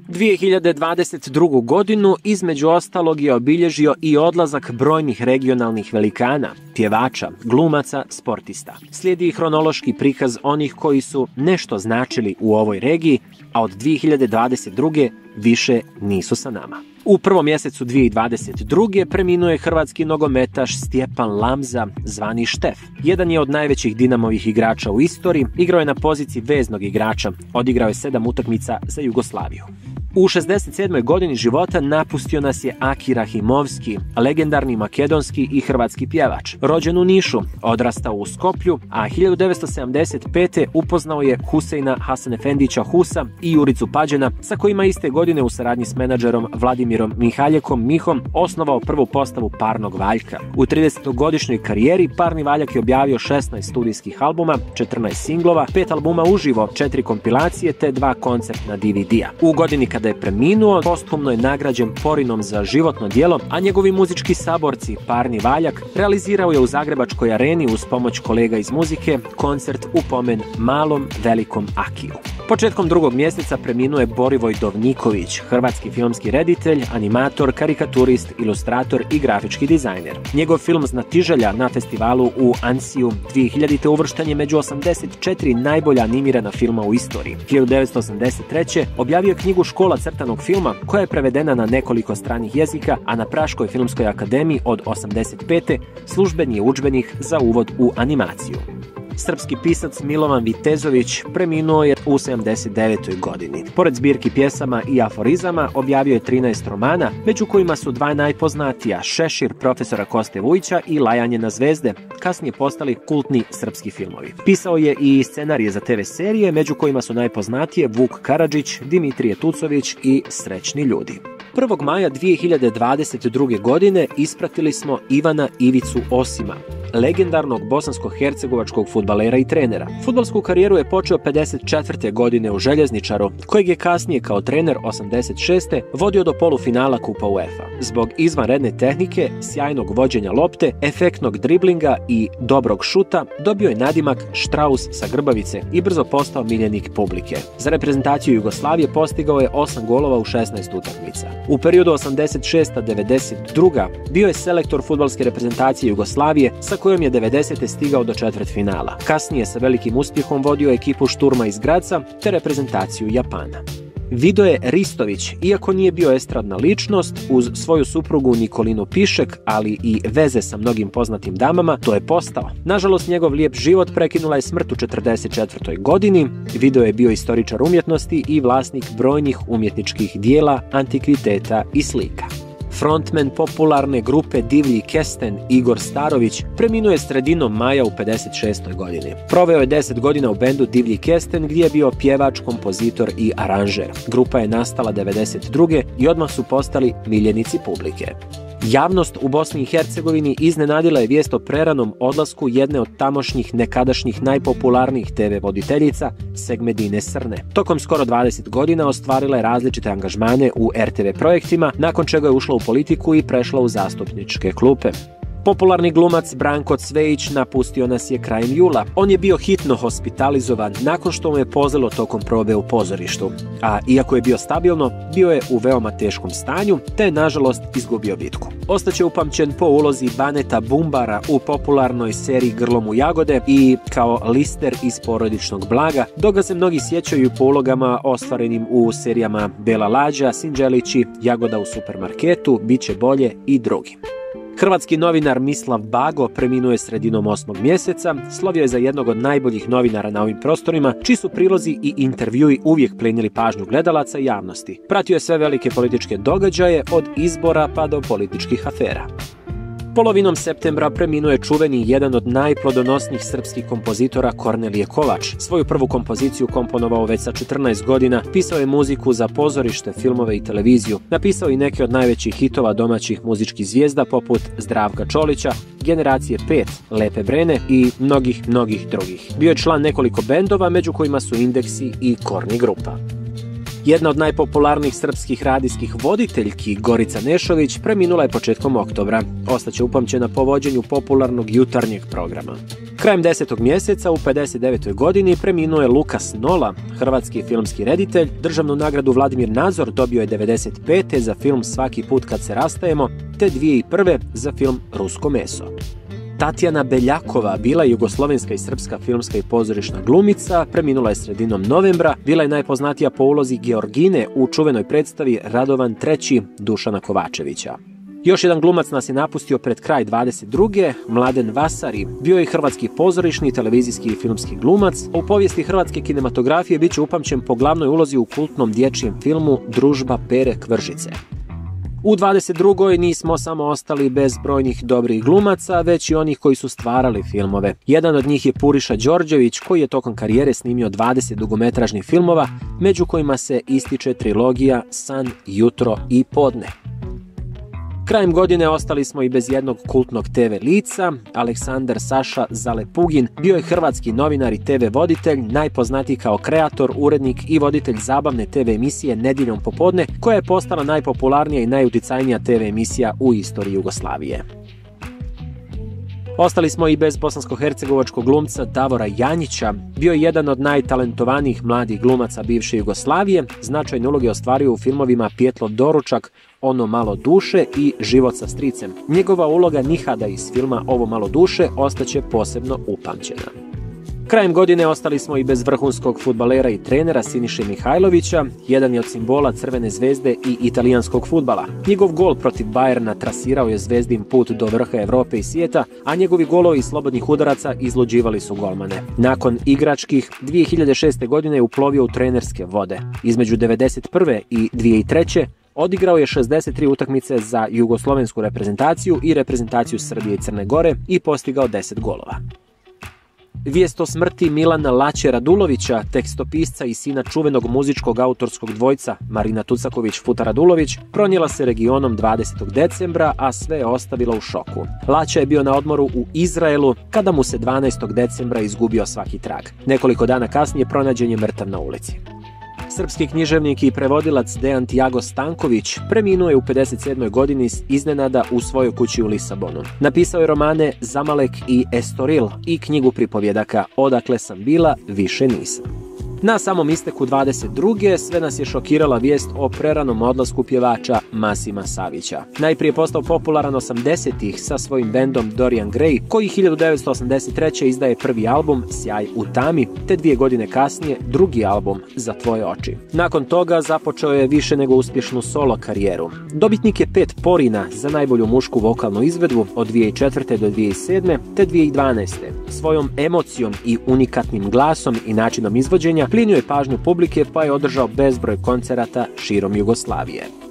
2022. godinu između ostalog je obilježio i odlazak brojnih regionalnih velikana, pjevača, glumaca, sportista. Slijedi hronološki prikaz onih koji su nešto značili u ovoj regiji, a od 2022. više nisu sa nama. U prvom mjesecu 2022. preminuo je hrvatski nogometaš Stjepan Lamza, zvani Štef. Jedan je od najvećih Dinamovih igrača u istoriji, igrao je na poziciji veznog igrača, odigrao je 7 utakmica za Jugoslaviju. U 67. godini života napustio nas je Aki Rahimovski, legendarni makedonski i hrvatski pjevač. Rođen u Nišu, odrastao u Skoplju, a 1975. upoznao je Huseina Hasanefendića Husa i Juricu Pađena, sa kojima iste godine u saradnji s menadžerom Vladimirom Mihaljekom Mihom osnovao prvu postavu Parnog Valjka. U 30-godišnjoj karijeri Parni Valjak je objavio 16 studijskih albuma, 14 singlova, 5 albuma uživo, 4 kompilacije te 2 koncertna DVD-a. U godini kada je preminuo, posthumno je nagrađen Porinom za životno djelo, a njegovi muzički saborci Parni Valjak realizirao je u Zagrebačkoj areni uz pomoć kolega iz muzike koncert u pomen malom velikom Akiju. Početkom drugog mjeseca preminuo je Borivoj Dovniković, hrvatski filmski reditelj, animator, karikaturist, ilustrator i grafički dizajner. Njegov film Znatiželja na festivalu u Ansiju 2000. uvršten je među 84 najbolja animirana filma u istoriji. 1983. objavio je knjigu Škola crtanog filma, koja je prevedena na nekoliko stranih jezika, a na Praškoj filmskoj akademiji od 85. službeni je udžbenik za uvod u animaciju. Srpski pisac Milovan Vitezović preminuo je u 79. godini. Pored zbirki pjesama i aforizama, objavio je 13 romana, među kojima su 2 najpoznatija, Šešir profesora Koste Vujića i Lajanje na zvezde, kasnije postali kultni srpski filmovi. Pisao je i scenarije za TV serije, među kojima su najpoznatije Vuk Karadžić, Dimitrije Tucović i Srećni ljudi. 1. maja 2022. godine ispratili smo Ivana Ivicu Osima, legendarnog bosansko-hercegovačkog fudbalera i trenera. Fudbalsku karijeru je počeo 54. godine u Željezničaru, kojeg je kasnije kao trener 86. vodio do polufinala Kupa UEFA. Zbog izvanredne tehnike, sjajnog vođenja lopte, efektnog driblinga i dobrog šuta, dobio je nadimak Štraus sa Grbavice i brzo postao miljenik publike. Za reprezentaciju Jugoslavije postigao je 8 golova u 16 utakmica. U periodu 86-92. bio je selektor fudbalske reprezentacije Jugoslavije, sa kojom je 90. stigao do četvrtfinala. Kasnije sa velikim uspjehom vodio ekipu Šturma iz Gradca te reprezentaciju Japana. Vidoje Ristović, iako nije bio estradna ličnost, uz svoju suprugu Nikolinu Pišek, ali i veze sa mnogim poznatim damama, to je postao. Nažalost, njegov lijep život prekinula je smrt u 44. godini. Vidoje je bio istoričar umjetnosti i vlasnik brojnih umjetničkih dijela, antikviteta i slika. Frontman popularne grupe Divlji Kesten Igor Starović preminuo je sredinom maja u 56. godini. Proveo je 10 godina u bendu Divlji Kesten, gdje je bio pjevač, kompozitor i aranžer. Grupa je nastala 92. i odmah su postali miljenici publike. Javnost u Bosni i Hercegovini iznenadila je vijest o preranom odlasku jedne od tamošnjih nekadašnjih najpopularnijih TV voditeljica, Segmedine Srne. Tokom skoro 20 godina ostvarila je različite angažmane u RTV projektima, nakon čega je ušla u politiku i prešla u zastupničke klupe. Popularni glumac Branko Cvejić napustio nas je krajem jula. On je bio hitno hospitalizovan nakon što mu je pozlilo tokom probe u pozorištu. A iako je bio stabilno, bio je u veoma teškom stanju, te je nažalost izgubio bitku. Ostaće upamćen po ulozi Baneta Bumbara u popularnoj seriji Grlom u jagode i kao Lister iz Porodičnog blaga, dok ga se mnogi sjećaju po ulogama ostvarenim u serijama Bela lađa, Sinđelići, Jagoda u supermarketu, Biće bolje i drugim. Hrvatski novinar Mislav Bago preminuo je sredinom 8. mjeseca, slovio je za jednog od najboljih novinara na ovim prostorima, čiji su prilozi i intervjui uvijek plenili pažnju gledalaca i javnosti. Pratio je sve velike političke događaje, od izbora pa do političkih afera. Polovinom septembra preminuo je čuveni jedan od najplodonosnijih srpskih kompozitora Kornelije Kovač. Svoju prvu kompoziciju komponovao već sa 14 godina, pisao je muziku za pozorište, filmove i televiziju. Napisao i neke od najvećih hitova domaćih muzičkih zvijezda poput Zdravka Čolića, Generacije 5, Lepe Brene i mnogih drugih. Bio je član nekoliko bendova, među kojima su Indeksi i Korni grupa. Jedna od najpopularnijih srpskih radijskih voditeljki, Gorica Nešović, preminula je početkom oktobra. Ostaće upamćena po vođenju popularnog jutarnjeg programa. Krajem 10. mjeseca u 59. godini preminuo je Lukas Nola, hrvatski filmski reditelj. Državnu nagradu Vladimir Nazor dobio je 95. za film Svaki put kad se rastajemo, te 2001. za film Rusko meso. Tatjana Beljakova bila je jugoslovenska i srpska filmska i pozorišna glumica, preminula je sredinom novembra, bila je najpoznatija po ulozi Georgine u čuvenoj predstavi Radovan III Dušana Kovačevića. Još jedan glumac nas je napustio pred kraj 22. Mladen Vasari. Bio je hrvatski pozorišni, televizijski i filmski glumac. U povijesti hrvatske kinematografije bit će upamćen po glavnoj ulozi u kultnom dječjem filmu Družba Pere Kvržice. U 22. nismo samo ostali bez brojnih dobrih glumaca, već i onih koji su stvarali filmove. Jedan od njih je Puriša Đorđević, koji je tokom karijere snimio 20 dugometražnih filmova, među kojima se ističe trilogija San, Jutro i Podne. Krajem godine ostali smo i bez jednog kultnog TV lica. Aleksandar Saša Zalepugin bio je hrvatski novinar i TV voditelj, najpoznatiji kao kreator, urednik i voditelj zabavne TV emisije Nedjeljom popodne, koja je postala najpopularnija i najuticajnija TV emisija u istoriji Jugoslavije. Ostali smo i bez bosansko-hercegovačkog glumca Davora Janjića. Bio je jedan od najtalentovanijih mladih glumaca bivše Jugoslavije. Značajne uloge ostvario u filmovima Pjetlov doručak, Ono malo duše i Život sa stricem. Njegova uloga Nihada iz filma Ovo malo duše ostaće posebno upamćena. Krajem godine ostali smo i bez vrhunskog fudbalera i trenera Siniše Mihajlovića, jedan je od simbola Crvene zvezde i italijanskog fudbala. Njegov gol protiv Bayerna trasirao je Zvezdin put do vrha Evrope i svijeta, a njegovi golovi iz slobodnih udaraca izluđivali su golmane. Nakon igračkih, 2006. godine je uplovio u trenerske vode. Između 1991. i 2003. odigrao je 63 utakmice za jugoslovensku reprezentaciju i reprezentaciju Srbije i Crne Gore i postigao 10 golova. Vijest o smrti Milana Laće Radulovića, tekstopisca i sina čuvenog muzičkog autorskog dvojca Marina Tucaković-Futa Radulović, pronijela se regionom 20. decembra, a sve je ostavila u šoku. Laća je bio na odmoru u Izraelu kada mu se 12. decembra izgubio svaki trag. Nekoliko dana kasnije pronađen je mrtav na ulici. Srpski književnik i prevodilac Dejan Tiago Stanković preminuo je u 57. godini iznenada u svojoj kući u Lisabonu. Napisao je romane Zamalek i Estoril i knjigu pripovjedaka Odakle sam bila, više nisam. Na samom isteku 22. sve nas je šokirala vijest o preranom odlasku pjevača Masima Savića. Najprije postao popularan 80-ih sa svojim bendom Dorian Gray, koji 1983. izdaje prvi album Sjaj u tami, te 2 godine kasnije drugi album Za tvoje oči. Nakon toga započeo je više nego uspješnu solo karijeru. Dobitnik je 5 Porina za najbolju mušku vokalnu izvedbu od 2004. do 2007. te 2012. Svojom emocijom i unikatnim glasom i načinom izvođenja plinio je pažnju publike, pa je održao bezbroj koncerata širom Jugoslavije.